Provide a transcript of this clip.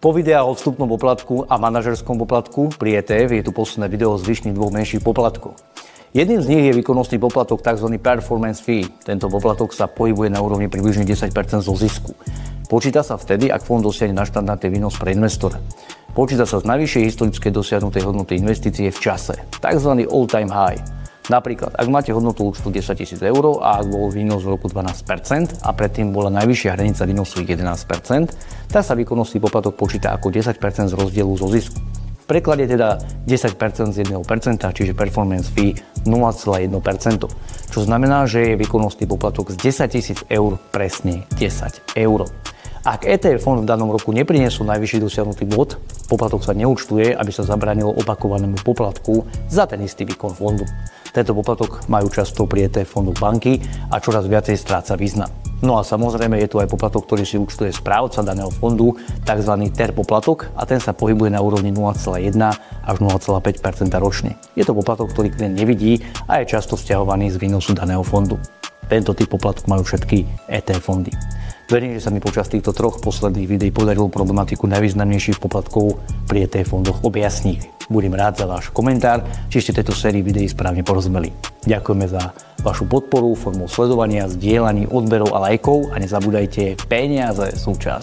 Po videách o vstupnom poplatku a manažerskom poplatku pri ETF je tu posledné video o zvyšných dvoch menších poplatkoch. Jedným z nich je výkonnostný poplatok tzv. Performance fee. Tento poplatok sa pohybuje na úrovni približne 10% zo zisku. Počíta sa vtedy, ak fond dosiahne naštandardný výnos pre investora. Počíta sa z najvyššej historickej dosiahnutej hodnoty investície v čase, tzv. all-time high. Napríklad, ak máte hodnotu účtu 10 000 eur a ak bol výnos v roku 12% a predtým bola najvyššia hranica výnosu 11%, tak sa výkonnostný poplatok počíta ako 10% z rozdielu zo zisku. V preklade teda 10% z 1%, čiže performance fee 0,1%, čo znamená, že je výkonnostný poplatok z 10 000 eur presne 10 eur. Ak ETF fond v danom roku nepriniesol najvyšší dosiahnutý bod, poplatok sa neúčtuje, aby sa zabránilo opakovanému poplatku za ten istý výkon fondu. Tento poplatok majú často pri ETF fondu banky a čoraz viacej stráca význam. No a samozrejme je tu aj poplatok, ktorý si účtuje správca daného fondu, tzv. TER poplatok, a ten sa pohybuje na úrovni 0,1 až 0,5% ročne. Je to poplatok, ktorý klient nevidí a je často vzťahovaný z výnosu daného fondu. Tento typ poplatok majú všetky ETF fondy. Verím, že sa mi počas týchto troch posledných videí podarilo problematiku najvýznamnejších poplatkov pri ETF fondoch objasniť. Budem rád za váš komentár, či ste tejto sérii videí správne porozumeli. Ďakujeme za vašu podporu formou sledovania, zdieľaní, odberov a lajkov a nezabúdajte, peniaze sú čas.